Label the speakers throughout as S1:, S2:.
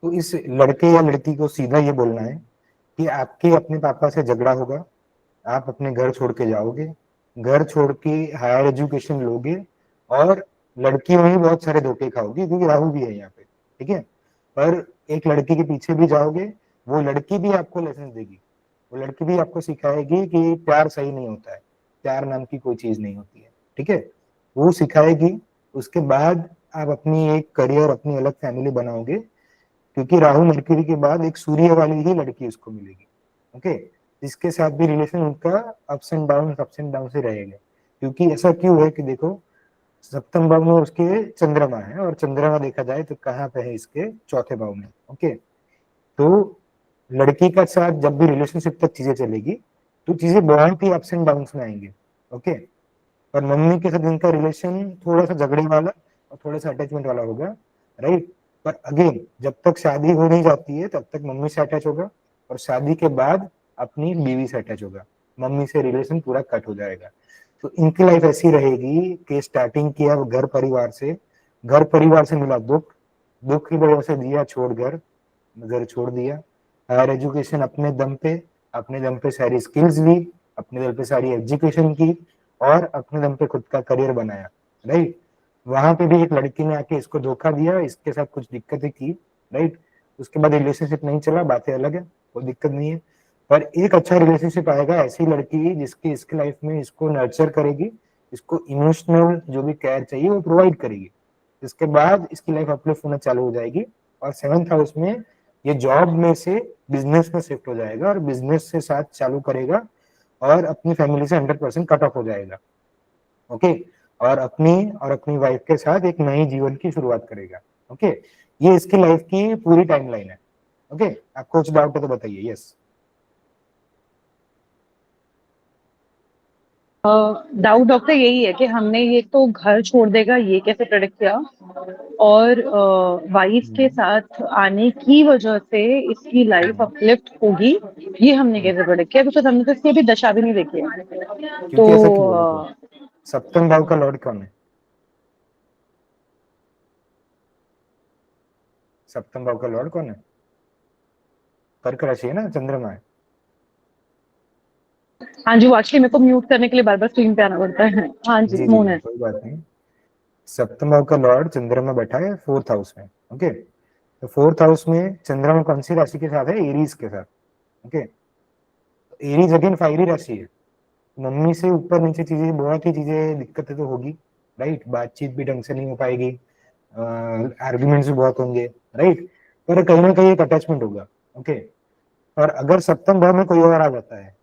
S1: तो इस लड़के या लड़की को सीधा ये बोलना है कि आपके अपने पापा से झगड़ा होगा, आप अपने घर छोड़ के जाओगे, घर छोड़ के हायर एजुकेशन लोगे, और लड़कियों में बहुत सारे धोखे खाओगे, क्योंकि राहु भी है यहाँ पे, ठीक है। पर एक लड़की के पीछे भी जाओगे, वो लड़की भी आपको लेसन देगी, वो लड़की भी आपको सिखाएगी कि प्यार सही नहीं होता है, प्यार नाम की कोई चीज नहीं होती है, ठीक है। वो सिखाएगी। उसके बाद आप अपनी एक करियर, अपनी अलग फैमिली बनाओगे, क्योंकि राहु मरकरी के बाद एक सूर्य वाली ही लड़की उसको मिलेगी, ओके। इसके साथ भी रिलेशन उनका अप्स एंड डाउन से रहेगा। क्योंकि ऐसा क्यों है कि देखो, सप्तम भाव में उसके चंद्रमा है, और चंद्रमा देखा जाए तो कहाँ पे है, इसके चौथे भाव में, ओके। तो लड़की का साथ जब भी रिलेशनशिप तक चीजें चलेगी, तो चीजें बहुत ही अप्स एंड डाउन में आएंगे, ओके। और मम्मी के साथ इनका रिलेशन थोड़ा सा झगड़े वाला और थोड़ा सा अटैचमेंट वाला होगा, राइट। पर अगेन, जब तक शादी हो नहीं जाती है तब तक मम्मी से अटैच होगा, और शादी के बाद अपनी बीवी से अटैच होगा, मम्मी से रिलेशन पूरा कट हो जाएगा। तो इनकी लाइफ ऐसी रहेगी कि स्टार्टिंग किया घर परिवार से, घर परिवार से मिला दुख, दुख की वजह से दिया छोड़ घर, घर छोड़ दिया, हायर एजुकेशन अपने दम पे सारी स्किल्स ली, अपने दम पे सारी एजुकेशन की, और अपने दम पे खुद का करियर बनाया, राइट। वहां पे भी एक लड़की ने आके इसको धोखा दिया, इसके साथ कुछ दिक्कतें की, राइट। उसके बाद रिलेशनशिप नहीं चला, बातें अलग है, कोई दिक्कत नहीं है। पर एक अच्छा रिलेशनशिप आएगा, ऐसी लड़की जिसकी इसकी लाइफ में इसको नर्चर करेगी, इसको इमोशनल जो भी केयर चाहिए वो प्रोवाइड करेगी। इसके बाद इसकी लाइफ अपलिफ्ट होना चालू हो जाएगी। और 7th हाउस में ये जॉब में से बिजनेस में शिफ्ट हो जाएगा, और बिजनेस से साथ चालू करेगा, और अपनी फैमिली से 100% कट ऑफ हो जाएगा, ओके। और अपनी वाइफ के साथ एक नई जीवन की शुरुआत करेगा, ओके। ये इसकी लाइफ की पूरी टाइमलाइन है, ओके। आपको कुछ डाउट है तो बताइए। यस।
S2: डाउट डॉक्टर यही है कि हमने ये तो घर छोड़ देगा ये कैसे प्रेडिक्ट किया, और वाइफ के साथ आने की वजह से इसकी लाइफ अपलिफ्ट होगी ये हमने कैसे प्रेडिक्ट किया, बिकॉज हमने तो इसकी अभी दशा भी नहीं देखी है। तो
S1: क्योंकि ऐसा क्यों है, देखो, सप्तम भाव का लॉर्ड कौन है? सप्तम भाव का लॉर्ड कौन है? कर्क राशि है ना, चंद्रमा है।
S2: हाँ जी, वो एक्चुअली मेरे को म्यूट करने के लिए बार बार स्क्रीन पे आना पड़ता है। हाँ जी,
S1: जी जी
S2: मून
S1: जी,
S2: है।
S1: कोई बात नहीं। सप्तम भाव का लॉर्ड चंद्रमा बैठा है 4th हाउस में, ओके। तो 4th हाउस में चंद्रमा कौन सी राशि के साथ है? एरीज के साथ, ओके। एरीज अगेन फायरी राशि है। मम्मी से ऊपर नीचे चीजें, बहुत ही चीजें, दिक्कतें तो होगी, राइट। बातचीत भी ढंग से नहीं हो पाएगी, आर्ग्यूमेंट्स भी बहुत होंगे, राइट। पर कहीं ना कहीं एक अटैचमेंट होगा, ओके। और अगर सप्तम भाव में कोई और आ जाता है,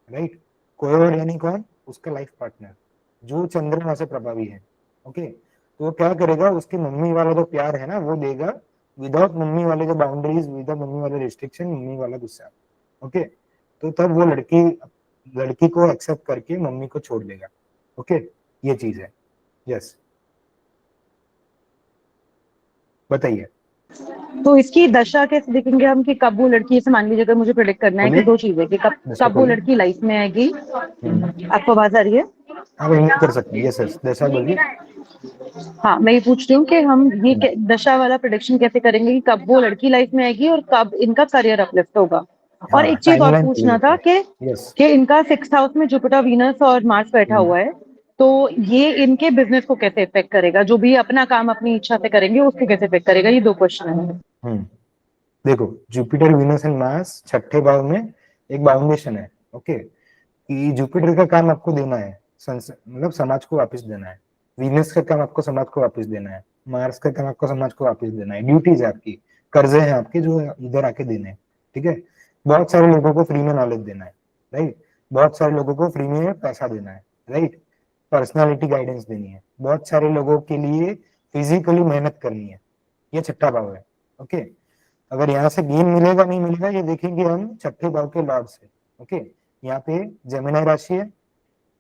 S1: राइट, कोई और यानी कौन? उसका लाइफ पार्टनर जो चंद्रमा से प्रभावी है, ओके। तो वो क्या करेगा, उसकी मम्मी वाला जो प्यार है ना वो देगा, विदाउट मम्मी वाले जो बाउंड्रीज, विदाउट मम्मी वाले रिस्ट्रिक्शन, मम्मी वाला गुस्सा, ओके। तो तब वो लड़की लड़की को एक्सेप्ट करके मम्मी को छोड़ देगा, ओके। ये चीज है। यस, बताइए।
S2: तो इसकी दशा कैसे देखेंगे हम कि कब वो लड़की, जैसे मान लीजिए अगर मुझे प्रेडिक्ट करना है कि
S1: बोलिए,
S2: दो चीजें कि कब
S1: दशा
S2: कब वो
S1: बोलिए।
S2: लड़की लाइफ में आएगी। आपको आवाज आ रही है?
S1: आप इग्नोर कर सकते हैं। यस यस, दशा बोलिए।
S2: हाँ, मैं ये पूछ रही हूँ कि हम ये दशा वाला प्रेडिक्शन कैसे करेंगे कि कब वो लड़की लाइफ में आएगी और कब इनका करियर अपलिफ्ट होगा। और
S1: हाँ,
S2: एक चीज और
S1: टाइमलाइन
S2: पूछना
S1: बोलिए।
S2: था
S1: यस।
S2: कि इनका 6th हाउस में जुपिटर, वीनस और मार्स बैठा हुआ है, तो ये इनके बिजनेस को कैसे इफेक्ट करेगा? जो भी अपना काम अपनी इच्छा से करेंगे उसको कैसे इफेक्ट करेगा? ये दो क्वेश्चन है।
S1: हम्म देखो, जुपिटर, वीनस एंड मार्स छठे भाव में एक बाउंडेशन है, ओके। कि जुपिटर का काम आपको देना है, मतलब समाज को वापस देना है। वीनस का काम आपको समाज को वापस देना है। मार्स का काम आपको समाज को वापस देना है। ड्यूटीज है आपकी, कर्जे हैं आपके जो इधर आके देने हैं, ठीक है। बहुत सारे लोगों को फ्री में नॉलेज देना है, राइट। बहुत सारे लोगों को फ्री में पैसा देना है, राइट। पर्सनालिटी गाइडेंस देनी है, बहुत सारे लोगों के लिए फिजिकली मेहनत करनी है। ये छठा भाव है, ओके। अगर यहाँ से गेन मिलेगा नहीं मिलेगा ये देखेंगे हम छठे भाव के लॉर्ड से, ओके। यहाँ पे जेमिनी राशि है,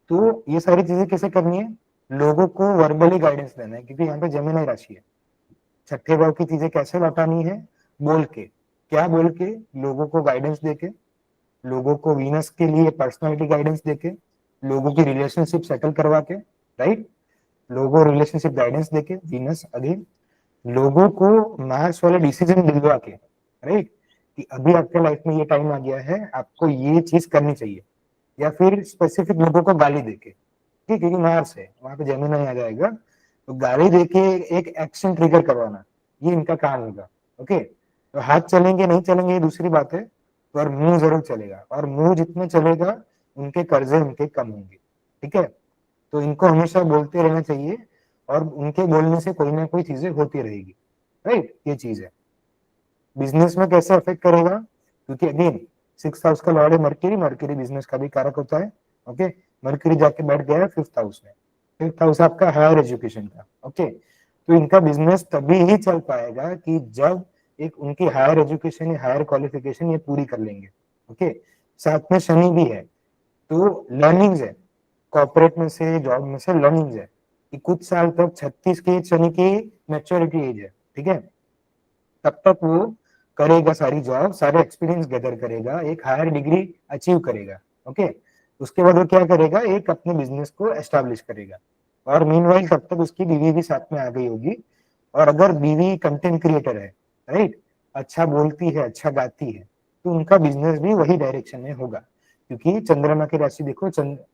S1: तो ये सारी चीजें कैसे करनी है? लोगों को वर्बली गाइडेंस देना है, क्योंकि यहाँ पे जेमिनी राशि है। छठे भाव की चीजें कैसे लौटानी है? बोल के, क्या बोल के? लोगों को गाइडेंस देके, लोगों को वीनस के लिए पर्सनालिटी गाइडेंस देके, लोगों की रिलेशनशिप सेटल करवा के, राइट। लोगों रिलेशनशिप गाइडेंस देके, वीनस अगेन, लोगों को मार्स वाला डिसीजन दिलवा के, राइट, कि अभी आपके लाइफ में ये टाइम आ गया है, आपको ये चीज करनी चाहिए, या फिर स्पेसिफिक लोगों को गाली देके, ठीक, क्योंकि मार्स है वहां पे जेमिनी आ जाएगा, तो गाली देके एक एक्शन ट्रिगर करवाना, ये इनका काम होगा। ओके, तो हाथ चलेंगे नहीं चलेंगे ये दूसरी बात है, पर मुंह जरूर चलेगा, और मुंह जितना चलेगा उनके कर्जे उनके कम होंगे। ठीक है, तो इनको हमेशा बोलते रहना चाहिए, और उनके बोलने से कोई ना कोई चीजें होती रहेगी, राइट, ये चीज है। बिजनेस में कैसे अफेक्ट करेगा, क्योंकि अगेन 6 हाउस का लॉर्ड है मर्क्यूरी, मर्क्यूरी बिजनेस का भी कारक होता है। ओके, मर्क्यूरी जाके बैठ गया है 5th हाउस में, 5th हाउस आपका हायर एजुकेशन का। ओके, तो इनका बिजनेस तभी ही चल पाएगा कि जब एक उनकी हायर एजुकेशन या हायर क्वालिफिकेशन ये पूरी कर लेंगे। ओके, साथ में शनि भी है, तो लर्निंग्स है, कॉर्पोरेट में से जॉब में से लर्निंग्स है, कि कुछ साल तक 36 की शनि की मैच्योरिटी एज है। ठीक है, तब तक वो करेगा सारी जॉब, सारे एक्सपीरियंस गैदर करेगा, एक हायर डिग्री अचीव करेगा। ओके, उसके बाद वो क्या करेगा, एक अपने बिजनेस को एस्टेब्लिश करेगा, और मीनवाइल तब तक उसकी बीवी भी साथ में आ गई होगी, और अगर बीवी कंटेंट क्रिएटर है, राइट, अच्छा बोलती है, अच्छा गाती है, तो उनका बिजनेस भी वही डायरेक्शन में होगा, क्योंकि चंद्रमा की राशि देखो,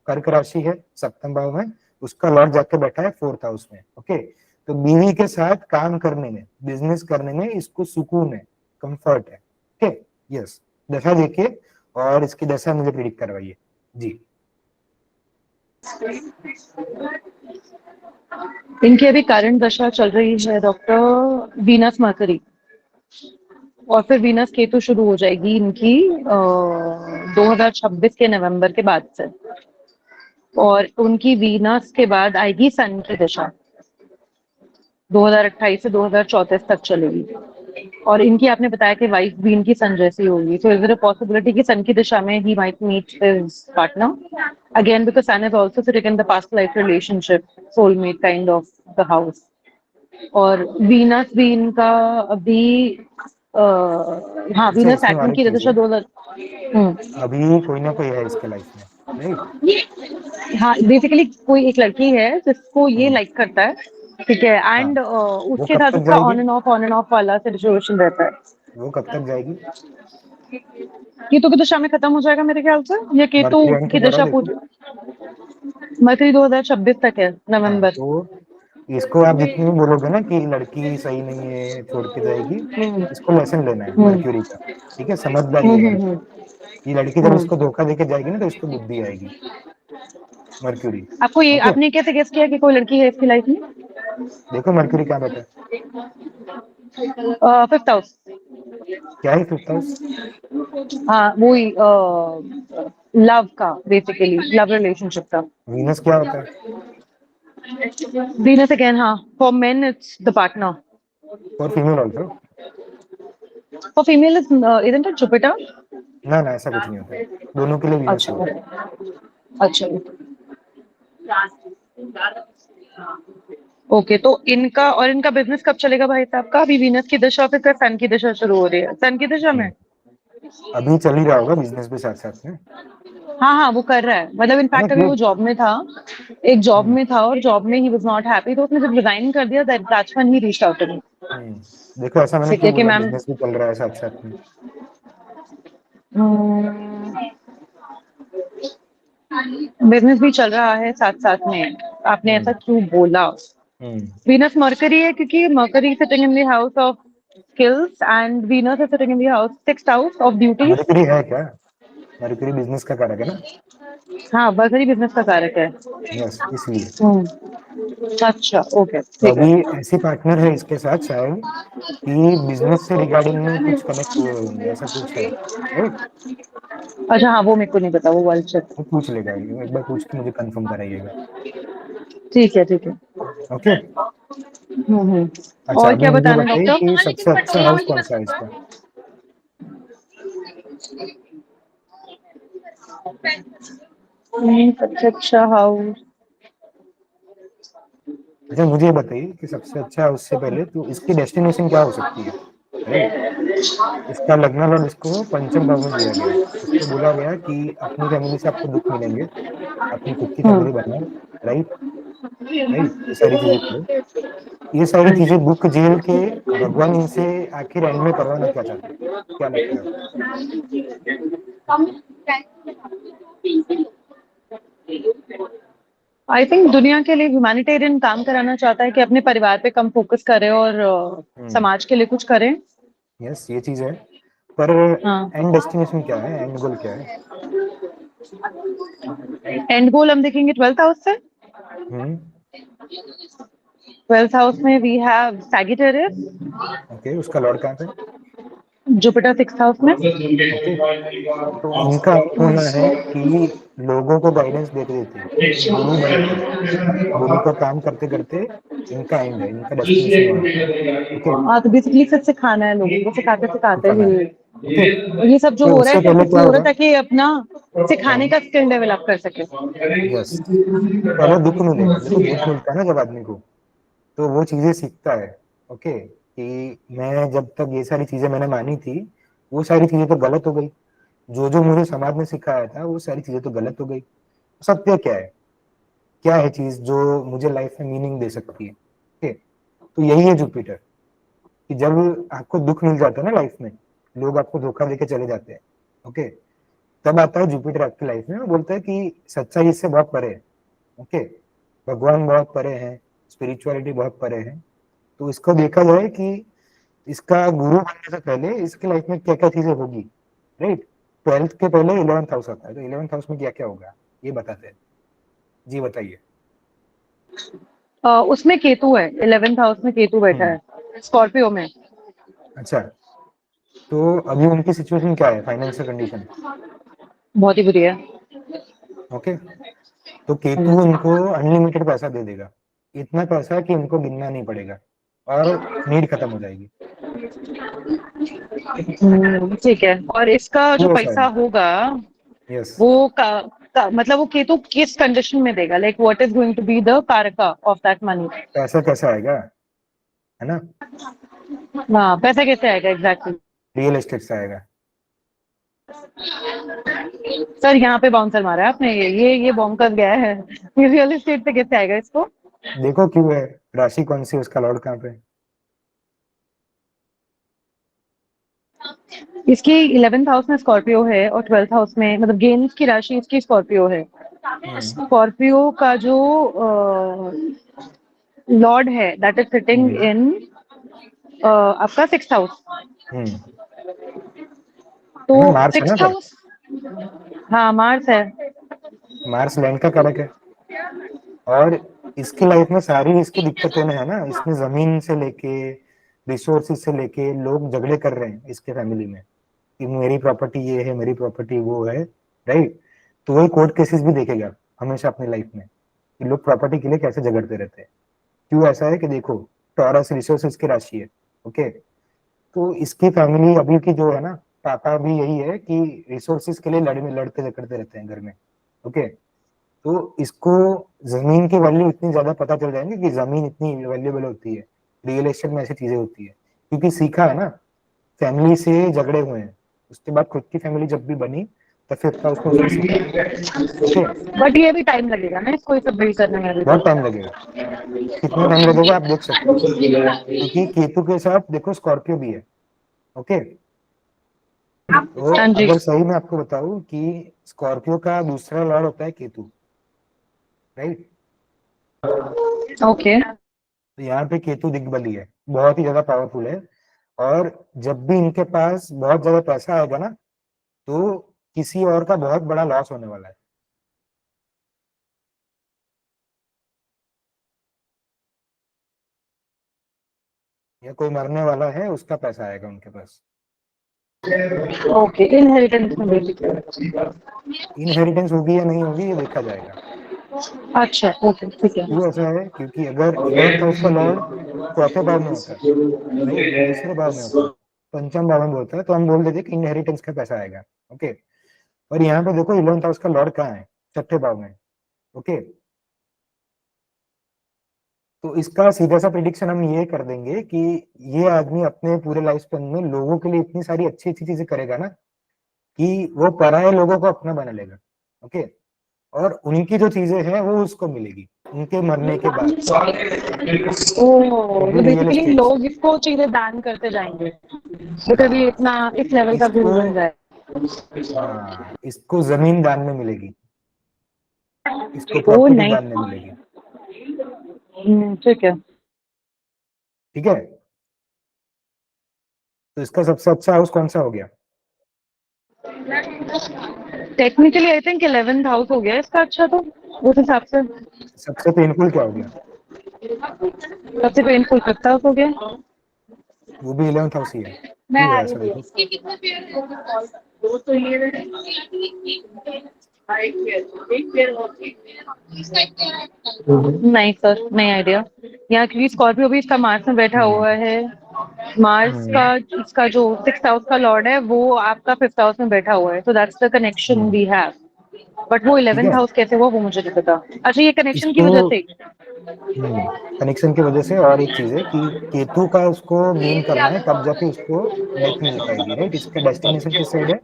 S1: कर्क राशि है, 7th भाव में, उसका लॉर्ड जाके बैठा है 4th हाउस में। ओके, तो बीवी के साथ काम करने में, बिजनेस करने में इसको सुकून है, कंफर्ट है। ओके, यस, दशा देखिए, और इसकी दशा मुझे प्रिडिक्ट करवाइए जी।
S2: इनकी अभी करंट दशा चल रही है डॉक्टर वीनस मरकरी, और फिर वीनस केतु शुरू हो जाएगी इनकी 2026 के नवंबर के बाद से, और उनकी वीनस के बाद आएगी सन की दशा 2028 से 2034 तक चलेगी। और इनकी आपने बताया कि वाइफ भी इनकी सन जैसी होगी, so is there a possibility कि सन की दिशा में he might meet his partner again, because sun is also sitting in the past life relationship, soulmate kind of the house। और वीनस भी इनका अभी हाँ,
S1: अच्छा,
S2: वीनस
S1: इसमें
S2: सैटर्न
S1: और एक
S2: की
S1: चीज
S2: दशा
S1: है,
S2: 2000।
S1: अभी कोई ना कोई है इसके लाइफ में, राइट।
S2: हाँ, बेसिकली कोई एक लड़की है जिसको ये
S1: हम्म,
S2: लाइक करता है, ठीक है,
S1: हाँ,
S2: एंड
S1: वो
S2: उसके
S1: कब
S2: साथ
S1: तक
S2: उसका
S1: जाएगी,
S2: ऑन एंड ऑफ वाला सिचुएशन रहता है।
S1: वो कब तक जाएगी।
S2: केतु की दशा में खत्म हो जाएगा मेरे ख्याल से, ये केतु
S1: मर्क्यूरी एंड
S2: की
S1: कब हो रहा
S2: दशा
S1: है देखो।
S2: पूरी मरकरी 2026 तक है,
S1: हाँ,
S2: नवंबर।
S1: तो इसको आप जितनी भी बोलोगे ना कि लड़की सही नहीं है, छोड़ के जाएगी,
S2: हम्म
S1: इसको लेसन लेना है
S2: हम्म
S1: मर्क्यूरी का। ठीक है, समझदारी है लड़की,
S2: हम्म
S1: ये लड़की जब
S2: हम्म।
S1: इसको धोखा देके जाएगी ना, तो इसको बुद्धि आएगी, मर्क्यूरी।
S2: आपको ये
S1: ओके,
S2: आपने कैसे गेस किया कि कोई लड़की है इसकी लाइफ में?
S1: देखो मर्क्यूरी कहाँ बैठा है,
S2: 5th हाउस।
S1: क्या है 5th हाउस।
S2: हाँ, वही लव का, बेसिकली लव रिलेशनशिप का।
S1: वीनस क्या होता है,
S2: वीनस अगेन, हाँ, for men it's the partner,
S1: और female also.
S2: For female is isn't it Jupiter?
S1: ना ना, ऐसा कुछ नहीं होता है, दोनों के लिए वीनस ही
S2: अच्छा,
S1: होता है।
S2: अच्छा, ओके, तो इनका और इनका बिजनेस कब चलेगा भाई साहब का? अभी वीनस की दशा फिर सन की दशा शुरू हो रही है, सन की दशा में।
S1: अभी चल ही रहा होगा बिजनेस भी साथ साथ में,
S2: हाँ हाँ, वो कर रहा है, मतलब
S1: है ना,
S2: इनफैक्ट अभी
S1: कि
S2: वो जॉब में था, एक जॉब
S1: हम्म
S2: में था, और जॉब में ही वाज नॉट हैप्पी, तो उसने जब रिजाइन कर दिया, that's when he reached out to me.
S1: देखो ऐसा मैंने
S2: ठीक
S1: क्यों
S2: है कि
S1: बोला,
S2: मैम,
S1: बिजनेस भी चल रहा है साथ साथ में।
S2: बिजनेस भी चल रहा है साथ साथ में, आपने ऐसा
S1: हम्म
S2: क्यों बोला?
S1: हम्म
S2: वीनस मरकरी है, क्योंकि mercury sitting in the house of skills and Venus is sitting in the house 6th house of duties.
S1: Mercury है क्या, मरकरी बिजनेस का कारक है ना।
S2: हाँ, मरकरी बिजनेस का कारक है।
S1: यस, इसलिए
S2: अच्छा, ओके,
S1: तो
S2: ठीक है।
S1: अभी ऐसी पार्टनर है इसके साथ शायद, कि बिजनेस से रिगार्डिंग में कुछ कनेक्ट हुए होंगे, ऐसा कुछ है, राइट।
S2: अच्छा, हाँ, वो मेरे को नहीं पता, वो वाला check।
S1: वो पूछ लेगा, एक बार पूछ के मुझे कंफर्म कराइएगा।
S2: ठीक है, ठीक है।
S1: ओके,
S2: हम्म।
S1: अच्छा
S2: और
S1: अभी
S2: क्या
S1: मुझे
S2: बताना
S1: बताइए कि सबसे अच्छा
S2: डॉक्टर?
S1: हाउस कौन सा है इसका।
S2: सबसे अच्छा हाउस।
S1: अच्छा मुझे बताइए कि सबसे अच्छा हाउस से पहले तो इसकी डेस्टिनेशन क्या हो सकती है, राइट। इसका लग्न लॉर्ड इसको 5th भाव में दिया गया है, इसको बोला गया कि अपनी फैमिली से आपको दुख मिलेंगे, अपनी खुद की
S2: हम्म
S1: फैमिली बनाओ, राइट, राइट, ये सारी चीजें करो। ये सारी चीजें दुख झेल के भगवान इनसे आखिर एंड में करवाना क्या चाहते हैं, क्या लगता है आपको?
S2: आई थिंक दुनिया के लिए ह्यूमैनिटेरियन काम कराना चाहता है कि अपने परिवार पे कम फोकस करे और समाज के लिए कुछ करें।
S1: यस, ये चीज है, पर
S2: हाँ,
S1: एंड डेस्टिनेशन क्या है, एंड गोल क्या है?
S2: एंड गोल हम देखेंगे 12th हाउस से।
S1: हम्म
S2: 12th हाउस में वी हैव सैजिटेरियस,
S1: ओके, उसका लॉर्ड कहाँ पे?
S2: जुपिटर 6th हाउस में।
S1: ओके, तो इनका एम होना है कि लोगों को गाइडेंस देते देते, गुरु बन के, गुरु का काम करते करते इनका एंड है, इनका डेस्टिनेशन वहां पे है। ओके,
S2: हाँ, तो बेसिकली सच सिखाना है लोगों को, सिखाते सिखाते
S1: सिखाना है।
S2: ही
S1: ओके,
S2: ये सब जो
S1: तो
S2: हो रहा है
S1: उससे
S2: सिर्फ
S1: पहले क्या
S2: इसलिए हो रहा है
S1: होगा?
S2: ताकि अपना सिखाने का स्किल डेवलप कर सके।
S1: यस, पहले दुख मिलेगा, देखो दुख मिलता है ना जब आदमी को, तो वो चीजें सीखता है। ओके, कि मैं जब तक ये सारी चीजें मैंने मानी थी, वो सारी चीजें तो गलत हो गई, जो जो मुझे समाज ने सिखाया था वो सारी चीजें तो गलत हो गई। सत्य क्या है, क्या है चीज जो मुझे लाइफ में मीनिंग दे सकती है? ओके, तो यही है जुपिटर, कि जब आपको दुख मिल जाता है ना लाइफ में, लोग आपको धोखा देके चले जाते हैं, ओके, तब आता है जुपिटर आपकी लाइफ में और बोलता है कि सच्चाई इससे बहुत परे है। ओके, भगवान बहुत परे हैं, स्पिरिचुअलिटी बहुत परे है, तो इसको देखा जाए कि इसका गुरु बनने से पहले इसकी लाइफ में क्या क्या चीजें होगी, राइट? 12th के पहले 11th हाउस आता है, तो 11th हाउस में क्या क्या होगा ये बताते हैं। जी बताइए।
S2: उसमें केतु है, 11th हाउस में केतु बैठा है, स्कॉर्पियो में।
S1: अच्छा, तो अभी उनकी सिचुएशन क्या है, फाइनेंशियल कंडीशन?
S2: बहुत ही बुरी है।
S1: ओके, तो केतु उनको अनलिमिटेड पैसा दे देगा, इतना पैसा कि उनको गिनना नहीं पड़ेगा और नीड खत्म हो जाएगी।
S2: ठीक है, और इसका जो
S1: वो ऐसा
S2: पैसा
S1: है।
S2: होगा
S1: यस,
S2: वो मतलब वो केतु किस कंडीशन में देगा, like what is going to be the कारका ऑफ दैट मनी।
S1: पैसा कैसा आएगा, है ना?
S2: हाँ, पैसा कैसे आएगा एग्जैक्टली?
S1: रियल एस्टेट से आएगा।
S2: सर यहाँ पे बाउंसर मारा है आपने, ये बॉन्कर गया है। ये रियल एस्टेट से कैसे आएगा इसको?
S1: देखो क्यों है, राशि कौन सी, उसका लॉर्ड कहाँ पे?
S2: इसकी 11th हाउस में स्कॉर्पियो है और 12th हाउस में, मतलब गेंस की राशि इसकी स्कॉर्पियो है। स्कॉर्पियो का जो लॉर्ड है दैट इज सिटिंग इन आपका 6th हाउस।
S1: हम्म
S2: तो
S1: है ना, मार्स है ना
S2: 6th
S1: पर,
S2: हाउस, हाँ मार्स है।
S1: मार्स लैंड का कारक है, और इसकी लाइफ में सारी इसकी दिक्कतें में है ना, इसमें जमीन से लेके रिसोर्सेज से लेके लोग झगड़े कर रहे हैं इसके फैमिली में, कि मेरी प्रॉपर्टी ये है, मेरी प्रॉपर्टी वो है, राइट? तो वही कोर्ट केसेस भी देखेगा हमेशा अपनी लाइफ में, कि लोग प्रॉपर्टी के लिए कैसे झगड़ते रहते हैं। क्यों ऐसा है कि देखो, टॉरस रिसोर्सेज की राशि है। ओके, तो इसकी फैमिली अभी की जो है ना, पापा भी यही है कि रिसोर्सेज के लिए लड़ते झगड़ते रहते हैं घर में। ओके, तो इसको जमीन की वैल्यू इतनी ज्यादा पता चल जाएंगे कि जमीन इतनी वैल्यूएबल होती है, रियल एस्टेट में ऐसी चीजें होती है, क्योंकि सीखा है ना, फैमिली से झगड़े हुए हैं, उसके बाद खुद की फैमिली जब भी बनी तो फिर था उसमें उसने सीखा। ओके,
S2: बट ये भी टाइम लगेगा ना इसको, ये सब बिल्ड करने में अभी
S1: बहुत टाइम लगेगा, कितना टाइम लगेगा आप देख सकते हो, क्योंकि केतु के साथ देखो स्कॉर्पियो भी है। ओके, तो
S2: हाँ जी।
S1: अगर सही मैं आपको बताऊं कि स्कॉर्पियो का दूसरा लॉर्ड होता है केतु, राइट?
S2: ओके।
S1: तो यहाँ पे केतु दिग्बली है, बहुत ही ज्यादा पावरफुल है, और जब भी इनके पास बहुत ज्यादा पैसा आएगा ना, तो किसी और का बहुत बड़ा लॉस होने वाला है, या कोई मरने वाला है उसका पैसा आएगा उनके पास।
S2: ओके, इनहेरिटेंस में बेसिकली।
S1: इनहेरिटेंस होगी या नहीं होगी ये देखा जाएगा।
S2: अच्छा, ओके, ठीक है।
S1: क्यों ऐसा है, क्योंकि अगर 11th हाउस का लॉर्ड चौथे भाव में होता है, राइट, तीसरे भाव में होता है, पंचम भाव में होता है, तो हम बोल देते कि इनहेरिटेंस का पैसा आएगा। ओके, और यहाँ पे देखो 11th हाउस का लॉर्ड कहाँ है, छठे भाव में। ओके, तो इसका सीधा सा प्रिडिक्शन हम ये कर देंगे कि ये आदमी अपने पूरे लाइफ स्पेन में लोगों के लिए इतनी सारी अच्छी अच्छी चीजें करेगा ना, कि वो पराये लोगों को अपना बना लेगा। ओके, और उनकी जो चीजें हैं वो उसको मिलेगी। उनके मरने के बाद।
S2: ओह,
S1: वो भी
S2: तो
S1: रियल
S2: बेसिकली
S1: एस्टेट से।
S2: लोग इसको चीजें बैन करते जाएंगे तो कभी
S1: हाँ,
S2: इतना इस लेवल का गुरु
S1: इसको,
S2: बन जाए।
S1: हाँ, इसको जमीन दान में मिलेगी, इसको
S2: ओ
S1: प्रॉपर्टी
S2: नहीं।
S1: दान में मिलेगी।
S2: ठीक है।
S1: ठीक है, तो इसका सबसे अच्छा हाउस कौन सा हो गया?
S2: Technically I think 11th house हो गया इसका अच्छा तो उस हिसाब से।
S1: सबसे पेनफुल क्या हो गया?
S2: सबसे पेनफुल 5th हाउस हो गया।
S1: वो भी 11th हाउस ही है,
S2: मैं
S1: क्यों
S2: आ
S1: हुआ
S2: रही
S1: ऐसा देखो?
S2: नहीं सर, नहीं आइडिया। यहाँ क्योंकि स्कॉर्पियो भी इसका मार्स में बैठा हुआ
S1: हम्म
S2: है। मार्स का
S1: हम्म
S2: इसका जो 6th हाउस का लॉर्ड है वो आपका 5th हाउस में बैठा हुआ है, so that's the connection
S1: hmm,
S2: we have। But वो
S1: ठीक
S2: 11th
S1: है,
S2: हाउस कैसे हुआ वो मुझे नहीं पता। अच्छा, ये कनेक्शन की
S1: इसको,
S2: वजह से।
S1: कनेक्शन की वजह से। और एक चीज है कि केतु का उसको गेन करना है, तब जाके उसको डेथ मिल पाएगी, राइट? इसका डेस्टिनेशन किस साइड है?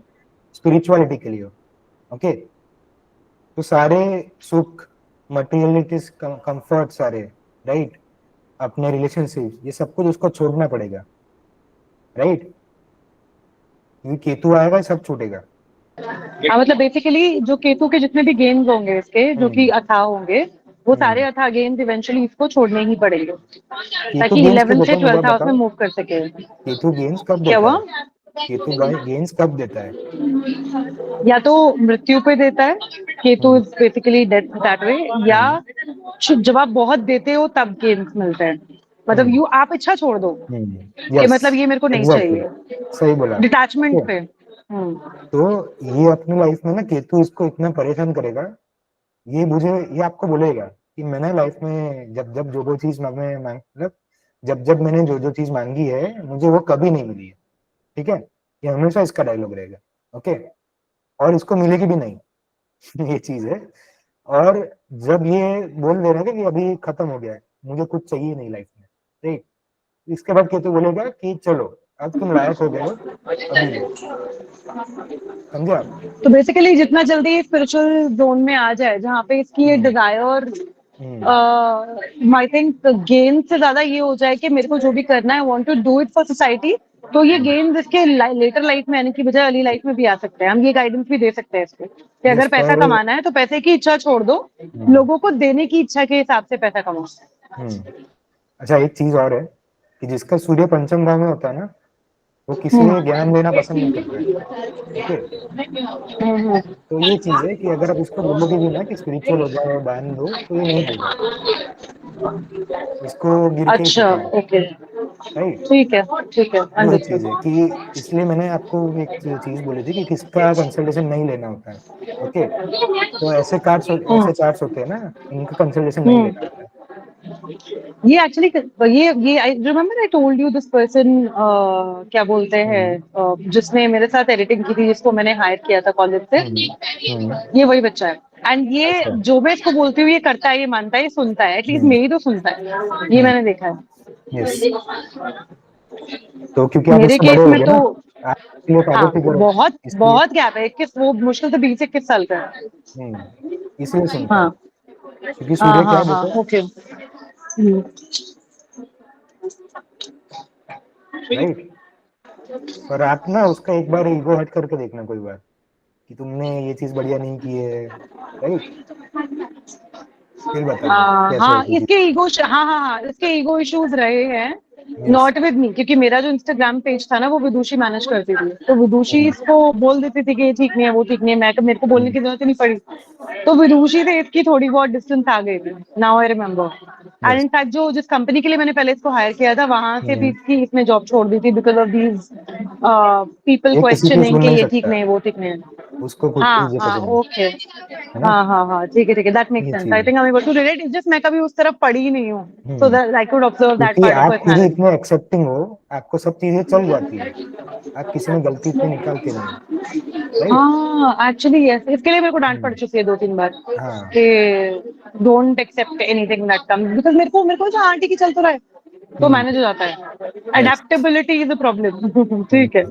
S1: स्पिरिचुअलिटी के लिए। ओके, तो सारे सुख, मटेरियलिटीज, कंफर्ट सारे, राइट, अपने रिलेशनशिप, ये सब कुछ उसको छोड़ना पड़ेगा, राइट? क्योंकि केतु आएगा सब छूटेगा।
S2: हाँ, मतलब बेसिकली जो केतु के जितने भी गेम्स होंगे इसके जो कि
S1: हम्म
S2: अथाह होंगे, वो सारे
S1: हम्म
S2: अथाह गेम्स इवेंचुअली इसको छोड़ने ही पड़ेंगे
S1: केतु
S2: ताकि
S1: गेन्स कब
S2: 11th
S1: देता
S2: से
S1: है, मुझे आप
S2: 12th हाउस में
S1: बताओ?
S2: मूव कर सके।
S1: केतु गेन्स कब
S2: क्या
S1: देता
S2: हुआ?
S1: है? केतु गेन्स कब देता है?
S2: या तो मृत्यु पे देता है, Ketu
S1: hmm
S2: is basically death that way, या
S1: हम्म
S2: जब आप बहुत देते हो तब गेम्स मिलते हैं। मतलब
S1: हम्म
S2: यू आप इच्छा छोड़ दो कि
S1: यस,
S2: मतलब ये मेरे को नहीं
S1: एग्जैक्टली,
S2: चाहिए,
S1: सही बोला।
S2: डिटैचमेंट
S1: ओके,
S2: पे।
S1: तो ये अपनी लाइफ में ना केतु इसको इतना परेशान करेगा, ये आपको बोलेगा कि मैंने लाइफ में जब जब जो चीज मतलब जब जब मैंने जो चीज मांगी है मुझे वो कभी नहीं मिली है। ठीक है, ये हमेशा इसका डायलॉग रहेगा। ओके, और इसको मिलेगी भी नहीं। ये चीज है। और जब ये बोल दे रहा है कि अभी खत्म हो गया है, मुझे कुछ चाहिए नहीं लाइफ में, ठीक, इसके बाद केतु बोलेगा कि चलो अब तुम लायक हो गए हो, अभी लो। समझे आप?
S2: तो बेसिकली जितना जल्दी स्पिरिचुअल जोन में आ जाए जहाँ पे इसकी ये
S1: hmm
S2: desire,
S1: hmm
S2: I think gain से ज्यादा ये हो जाए कि मेरे को जो भी करना है, want to do it for society, तो ये गेम्स इसके लेटर लाइफ में आने की बजाय अर्ली लाइफ में भी आ सकते हैं। हम ये गाइडेंस भी दे सकते हैं इसको कि अगर
S1: यस,
S2: पैसा
S1: पर
S2: कमाना है तो पैसे की इच्छा छोड़ दो,
S1: हम्म
S2: लोगों को देने की इच्छा के हिसाब से पैसा कमाओ।
S1: हम्म अच्छा, एक चीज और है कि जिसका सूर्य पंचम भाव में होता है ना, वो किसी
S2: हम्म
S1: से ज्ञान लेना पसंद नहीं करता है। ओके,
S2: हम्म।
S1: तो ये चीज है कि अगर आप इसको बोलोगे भी ना कि स्पिरिचुअल हो जाओ, दान दो, तो ये नहीं देगा, इसको गिर के ही
S2: अच्छा,
S1: फेंकेगा,
S2: ओके,
S1: राइट?
S2: ठीक है, ठीक है,
S1: वो चीज है
S2: अंडरस्टूड।
S1: कि इसलिए मैंने आपको एक चीज बोली थी कि किसका कंसल्टेशन नहीं लेना होता है। ओके, तो ऐसे चार्ट्स होते हैं ना, इनका कंसल्टेशन नहीं लेना
S2: हम्म।
S1: होता है।
S2: ये एक्चुअली ये I remember I told you this person, क्या बोलते हैं,
S1: हम्म
S2: जिसने मेरे साथ एडिटिंग की थी, जिसको मैंने हायर किया था कॉलेज से,
S1: हम्म हम्म
S2: ये वही बच्चा है। एंड ये
S1: अच्छा,
S2: जो मैं इसको बोलती हूँ ये करता है, ये मानता है, ये सुनता है, एटलीस्ट
S1: हम्म
S2: मेरी तो सुनता है, ये
S1: हम्म
S2: मैंने देखा है।
S1: यस, तो क्योंकि आप
S2: मेरे
S1: इससे बड़े
S2: केस में
S1: होगे
S2: तो
S1: ना, आप इसके लिए फादर
S2: हाँ,
S1: फिगर हो,
S2: बहुत
S1: इसलिए।
S2: बहुत गैप है, 21, वो मुश्किल से 20-21 साल का है।
S1: इसलिए सुनता है,
S2: हाँ
S1: क्योंकि
S2: हाँ
S1: सूर्य क्या
S2: हाँ
S1: है
S2: हाँ,
S1: देखो,
S2: ओके।
S1: राइट? पर आप ना उसका एक बार ईगो हट करके देखना कोई बार, कि तुमने ये चीज बढ़िया नहीं की है, राइट? फिर बताना कैसे
S2: हाँ,
S1: होती थी।
S2: इसके ईगो, हाँ हाँ हाँ, इसके ईगो इश्यूज रहे हैं।
S1: यस,
S2: नॉट विद मी, क्योंकि मेरा जो इंस्टाग्राम पेज था ना वो विदुषी मैनेज करती थी, तो विदुषी
S1: हम्म
S2: इसको बोल देती थी कि ये ठीक नहीं है, वो ठीक नहीं है, मैं मेरे को बोलने
S1: हम्म
S2: की जरूरत ही नहीं पड़ी। तो विदुषी से इसकी थोड़ी बहुत डिस्टेंस आ गई थी, now I remember. And
S1: yes,
S2: in fact जो जिस कंपनी के लिए मैंने पहले इसको हायर किया था वहां से भी
S1: हम्म
S2: इसकी इसने जॉब छोड़ दी थी बिकॉज ऑफ दीज पीपल
S1: ये किसी की
S2: क्वेश्चनिंग
S1: सुन
S2: कि
S1: नहीं
S2: ये ठीक
S1: सकता,
S2: नहीं है, वो ठीक नहीं है।
S1: उसको खुद की
S2: हाँ
S1: चीजें
S2: हाँ,
S1: पसंद
S2: ओके।
S1: है ना,
S2: हाँ हाँ हाँ, ठीक है, दैट मेक्स
S1: ये
S2: सेंस।
S1: चीज
S2: आई
S1: है।
S2: Think I am able to relate, it's just मैं कभी उस तरफ पढ़ी ही नहीं हूँ, so
S1: hmm
S2: that I could observe that
S1: क्योंकि
S2: पार्ट ऑफ
S1: आप खुद ही
S2: पर्सनालिटी।
S1: इतने एक्सेप्टिंग हो, आपको सब चीजें चल जाती है, आप किसी में गलती इतनी निकालते नहीं हो, राइट?
S2: हाँ एक्चुअली यस, इसके लिए मेरे को डांट पड़
S1: हम्म
S2: चुकी है 2-3 बार
S1: हाँ,
S2: कि don't accept anything that comes, because मेरे को हाँ ठीक ही चल तो रहा है, तो
S1: हम्म
S2: मैनेज हो जाता है।
S1: Yes,
S2: adaptability is a problem. ठीक है,